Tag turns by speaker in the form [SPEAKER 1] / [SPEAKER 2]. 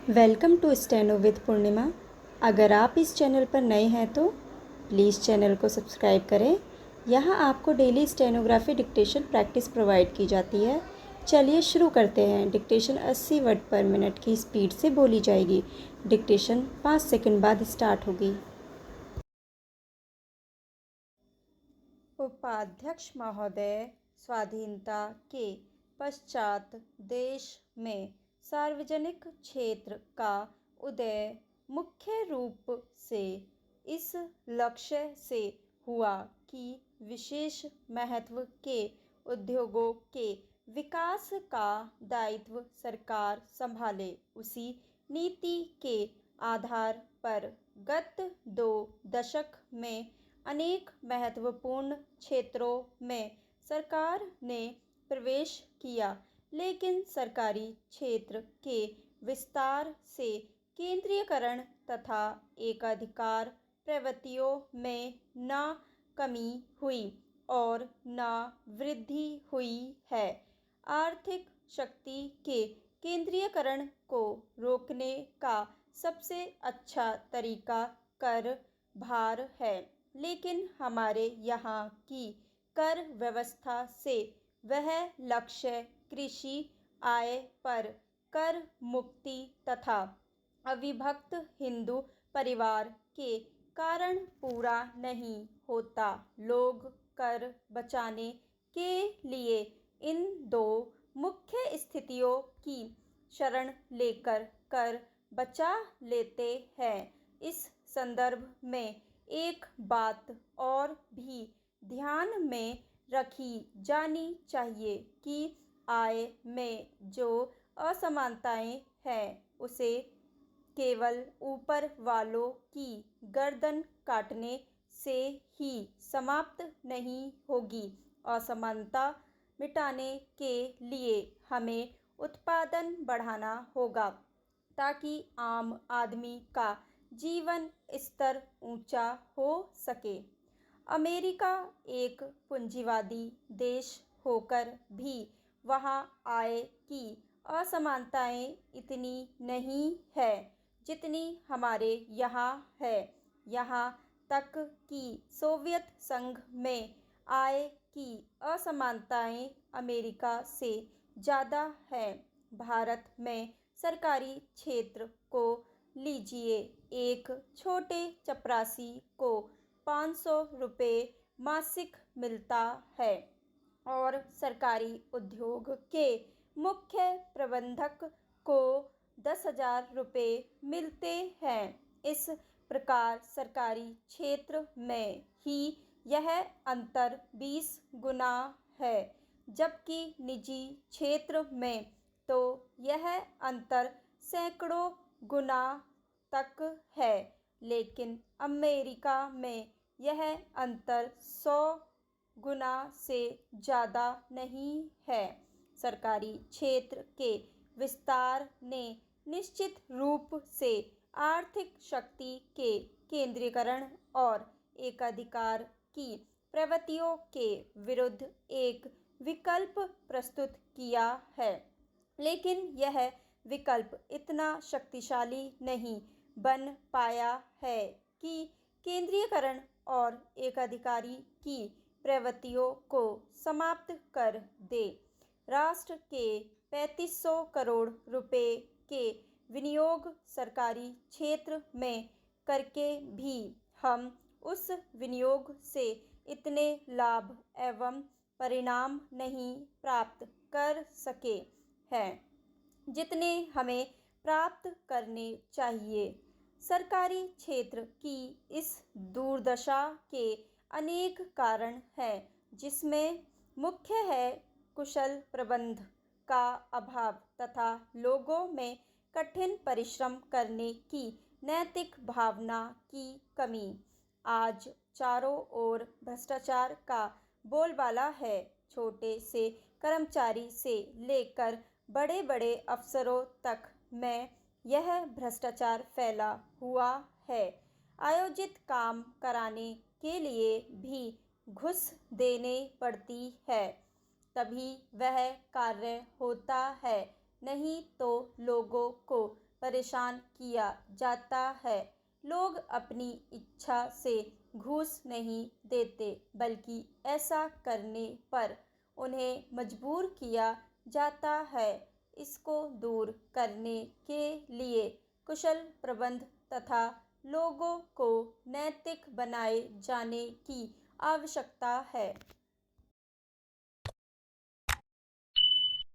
[SPEAKER 1] Welcome to steno with पूर्णिमा। अगर आप इस चैनल पर नए हैं तो प्लीज़ चैनल को सब्सक्राइब करें। यहाँ आपको daily stenography dictation practice provide की जाती है। चलिए शुरू करते हैं। डिक्टेशन 80 वर्ड पर मिनट की स्पीड से बोली जाएगी। डिक्टेशन 5 सेकंड बाद स्टार्ट होगी। उपाध्यक्ष महोदय, स्वाधीनता के पश्चात देश में सार्वजनिक क्षेत्र का उदय मुख्य रूप से इस लक्ष्य से हुआ कि विशेष महत्व के उद्योगों के विकास का दायित्व सरकार संभाले। उसी नीति के आधार पर गत 2 दशक में अनेक महत्वपूर्ण क्षेत्रों में सरकार ने प्रवेश किया, लेकिन सरकारी क्षेत्र के विस्तार से केंद्रीयकरण तथा एकाधिकार प्रवृत्तियों में न कमी हुई और न वृद्धि हुई है। आर्थिक शक्ति के केंद्रीयकरण को रोकने का सबसे अच्छा तरीका कर भार है, लेकिन हमारे यहाँ की कर व्यवस्था से वह लक्ष्य कृषि आय पर कर मुक्ति तथा अविभक्त हिंदू परिवार के कारण पूरा नहीं होता। लोग कर बचाने के लिए इन 2 मुख्य स्थितियों की शरण लेकर कर बचा लेते हैं। इस संदर्भ में एक बात और भी ध्यान में रखी जानी चाहिए कि आय में जो असमानताएं हैं उसे केवल ऊपर वालों की गर्दन काटने से ही समाप्त नहीं होगी। असमानता मिटाने के लिए हमें उत्पादन बढ़ाना होगा ताकि आम आदमी का जीवन स्तर ऊंचा हो सके। अमेरिका एक पूंजीवादी देश होकर भी वहाँ आय की असमानताएं इतनी नहीं है जितनी हमारे यहाँ है। यहाँ तक कि सोवियत संघ में आय की असमानताएं अमेरिका से ज़्यादा है। भारत में सरकारी क्षेत्र को लीजिए। एक छोटे चपरासी को 500 रुपये मासिक मिलता है और सरकारी उद्योग के मुख्य प्रबंधक को 10,000 रुपये मिलते हैं। इस प्रकार सरकारी क्षेत्र में ही यह अंतर 20 गुना है, जबकि निजी क्षेत्र में तो यह अंतर सैकड़ों गुना तक है। लेकिन अमेरिका में यह अंतर 100 गुना से ज़्यादा नहीं है। सरकारी क्षेत्र के विस्तार ने निश्चित रूप से आर्थिक शक्ति के केंद्रीकरण और एकाधिकार की प्रवृत्तियों के विरुद्ध एक विकल्प प्रस्तुत किया है, लेकिन यह विकल्प इतना शक्तिशाली नहीं बन पाया है कि केंद्रीयकरण और एकाधिकारी की प्रवृत्तियों को समाप्त कर दे। राष्ट्र के 3500 करोड़ रुपए के विनियोग सरकारी क्षेत्र में करके भी हम उस विनियोग से इतने लाभ एवं परिणाम नहीं प्राप्त कर सके हैं जितने हमें प्राप्त करने चाहिए। सरकारी क्षेत्र की इस दुर्दशा के अनेक कारण हैं, जिसमें मुख्य है कुशल प्रबंध का अभाव तथा लोगों में कठिन परिश्रम करने की नैतिक भावना की कमी। आज चारों ओर भ्रष्टाचार का बोलबाला है। छोटे से कर्मचारी से लेकर बड़े बड़े अफसरों तक में यह भ्रष्टाचार फैला हुआ है। आयोजित काम कराने के लिए भी घूस देने पड़ती है, तभी वह कार्य होता है, नहीं तो लोगों को परेशान किया जाता है। लोग अपनी इच्छा से घूस नहीं देते, बल्कि ऐसा करने पर उन्हें मजबूर किया जाता है। इसको दूर करने के लिए कुशल प्रबंधन तथा लोगों को नैतिक बनाए जाने की आवश्यकता है।